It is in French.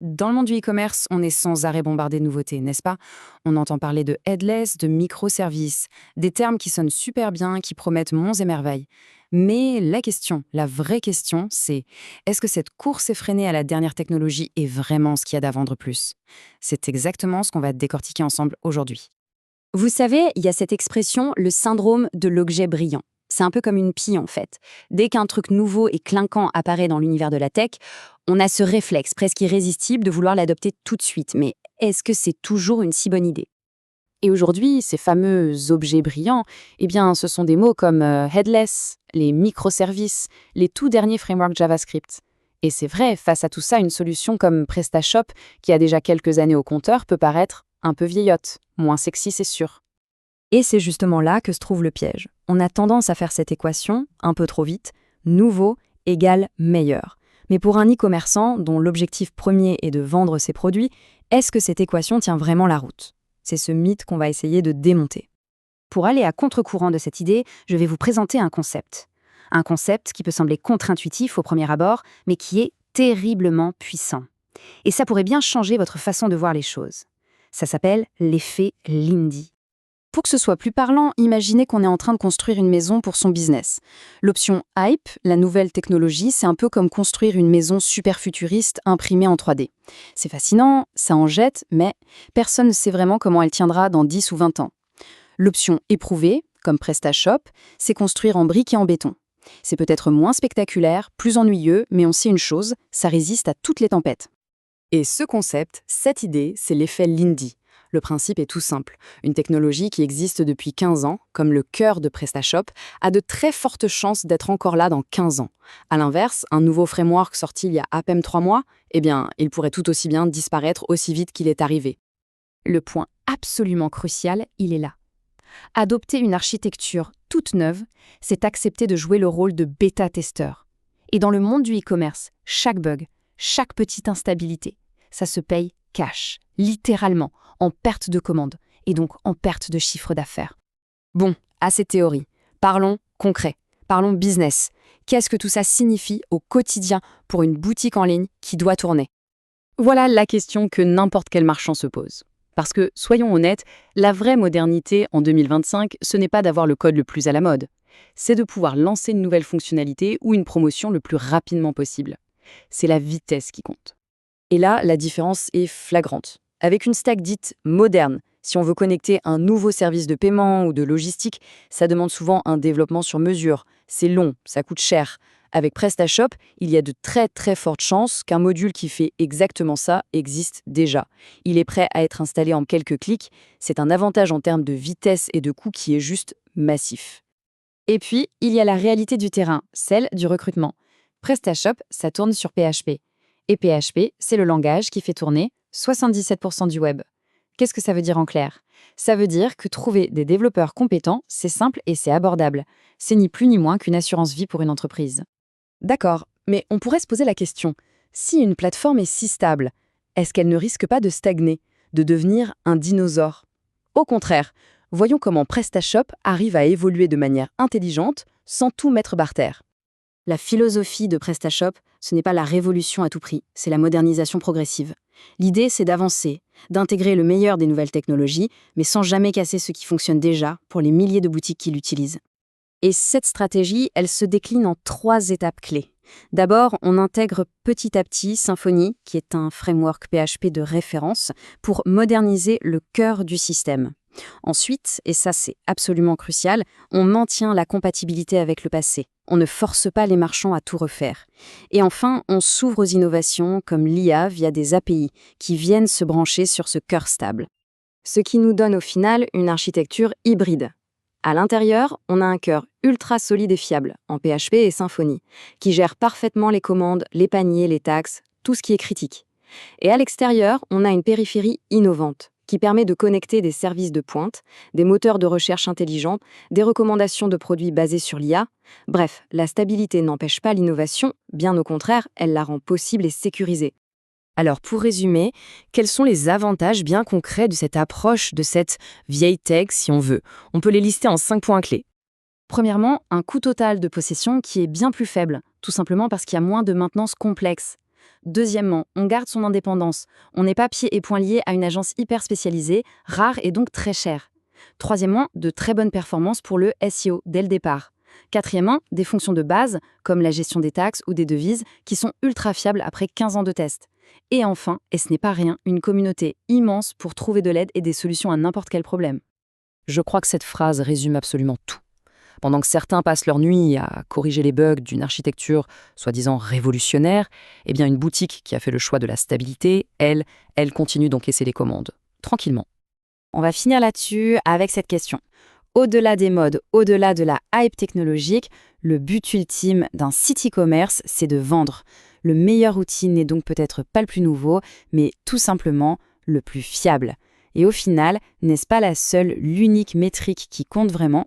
Dans le monde du e-commerce, on est sans arrêt bombardé de nouveautés, n'est-ce pas? On entend parler de headless, de microservices, des termes qui sonnent super bien, qui promettent monts et merveilles. Mais la question, la vraie question, c'est est-ce que cette course effrénée à la dernière technologie est vraiment ce qu'il y a d'à vendre plus? C'est exactement ce qu'on va décortiquer ensemble aujourd'hui. Vous savez, il y a cette expression, le syndrome de l'objet brillant. C'est un peu comme une pie en fait. Dès qu'un truc nouveau et clinquant apparaît dans l'univers de la tech, on a ce réflexe presque irrésistible de vouloir l'adopter tout de suite. Mais est-ce que c'est toujours une si bonne idée? Et aujourd'hui, ces fameux objets brillants, eh bien, ce sont des mots comme headless, les microservices, les tout derniers frameworks JavaScript. Et c'est vrai, face à tout ça, une solution comme PrestaShop, qui a déjà quelques années au compteur, peut paraître un peu vieillotte, moins sexy, c'est sûr. Et c'est justement là que se trouve le piège. On a tendance à faire cette équation, un peu trop vite, nouveau égale meilleur. Mais pour un e-commerçant dont l'objectif premier est de vendre ses produits, est-ce que cette équation tient vraiment la route? C'est ce mythe qu'on va essayer de démonter. Pour aller à contre-courant de cette idée, je vais vous présenter un concept. Un concept qui peut sembler contre-intuitif au premier abord, mais qui est terriblement puissant. Et ça pourrait bien changer votre façon de voir les choses. Ça s'appelle l'effet Lindy. Pour que ce soit plus parlant, imaginez qu'on est en train de construire une maison pour son business. L'option Hype, la nouvelle technologie, c'est un peu comme construire une maison super futuriste imprimée en 3D. C'est fascinant, ça en jette, mais personne ne sait vraiment comment elle tiendra dans 10 ou 20 ans. L'option éprouvée, comme PrestaShop, c'est construire en briques et en béton. C'est peut-être moins spectaculaire, plus ennuyeux, mais on sait une chose, ça résiste à toutes les tempêtes. Et ce concept, cette idée, c'est l'effet Lindy. Le principe est tout simple. Une technologie qui existe depuis 15 ans, comme le cœur de PrestaShop, a de très fortes chances d'être encore là dans 15 ans. À l'inverse, un nouveau framework sorti il y a à peine 3 mois, eh bien, il pourrait tout aussi bien disparaître aussi vite qu'il est arrivé. Le point absolument crucial, il est là. Adopter une architecture toute neuve, c'est accepter de jouer le rôle de bêta-testeur. Et dans le monde du e-commerce, chaque bug, chaque petite instabilité, ça se paye cash, littéralement, en perte de commande, et donc en perte de chiffre d'affaires. Bon, assez théorie. Parlons concret. Parlons business. Qu'est-ce que tout ça signifie au quotidien pour une boutique en ligne qui doit tourner? Voilà la question que n'importe quel marchand se pose. Parce que, soyons honnêtes, la vraie modernité en 2025, ce n'est pas d'avoir le code le plus à la mode. C'est de pouvoir lancer une nouvelle fonctionnalité ou une promotion le plus rapidement possible. C'est la vitesse qui compte. Et là, la différence est flagrante. Avec une stack dite moderne, si on veut connecter un nouveau service de paiement ou de logistique, ça demande souvent un développement sur mesure. C'est long, ça coûte cher. Avec PrestaShop, il y a de très très fortes chances qu'un module qui fait exactement ça existe déjà. Il est prêt à être installé en quelques clics. C'est un avantage en termes de vitesse et de coût qui est juste massif. Et puis, il y a la réalité du terrain, celle du recrutement. PrestaShop, ça tourne sur PHP. Et PHP, c'est le langage qui fait tourner 77% du web. Qu'est-ce que ça veut dire en clair? Ça veut dire que trouver des développeurs compétents, c'est simple et c'est abordable. C'est ni plus ni moins qu'une assurance vie pour une entreprise. D'accord, mais on pourrait se poser la question, si une plateforme est si stable, est-ce qu'elle ne risque pas de stagner, de devenir un dinosaure? Au contraire, voyons comment PrestaShop arrive à évoluer de manière intelligente sans tout mettre par terre. La philosophie de PrestaShop, ce n'est pas la révolution à tout prix, c'est la modernisation progressive. L'idée, c'est d'avancer, d'intégrer le meilleur des nouvelles technologies, mais sans jamais casser ce qui fonctionne déjà pour les milliers de boutiques qui l'utilisent. Et cette stratégie, elle se décline en 3 étapes clés. D'abord, on intègre petit à petit Symfony, qui est un framework PHP de référence, pour moderniser le cœur du système. Ensuite, et ça c'est absolument crucial, on maintient la compatibilité avec le passé. On ne force pas les marchands à tout refaire. Et enfin, on s'ouvre aux innovations comme l'IA via des API qui viennent se brancher sur ce cœur stable. Ce qui nous donne au final une architecture hybride. À l'intérieur, on a un cœur ultra solide et fiable, en PHP et Symfony, qui gère parfaitement les commandes, les paniers, les taxes, tout ce qui est critique. Et à l'extérieur, on a une périphérie innovante, qui permet de connecter des services de pointe, des moteurs de recherche intelligents, des recommandations de produits basés sur l'IA. Bref, la stabilité n'empêche pas l'innovation, bien au contraire, elle la rend possible et sécurisée. Alors pour résumer, quels sont les avantages bien concrets de cette approche, de cette vieille tech si on veut? On peut les lister en 5 points clés. Premièrement, un coût total de possession qui est bien plus faible, tout simplement parce qu'il y a moins de maintenance complexe. Deuxièmement, on garde son indépendance. On n'est pas pieds et poings liés à une agence hyper spécialisée, rare et donc très chère. Troisièmement, de très bonnes performances pour le SEO dès le départ. Quatrièmement, des fonctions de base, comme la gestion des taxes ou des devises, qui sont ultra fiables après 15 ans de test. Et enfin, et ce n'est pas rien, une communauté immense pour trouver de l'aide et des solutions à n'importe quel problème. Je crois que cette phrase résume absolument tout. Pendant que certains passent leur nuit à corriger les bugs d'une architecture soi-disant révolutionnaire, eh bien une boutique qui a fait le choix de la stabilité, elle continue d'encaisser les commandes, tranquillement. On va finir là-dessus avec cette question. Au-delà des modes, au-delà de la hype technologique, le but ultime d'un site e-commerce, c'est de vendre. Le meilleur outil n'est donc peut-être pas le plus nouveau, mais tout simplement le plus fiable. Et au final, n'est-ce pas l'unique métrique qui compte vraiment?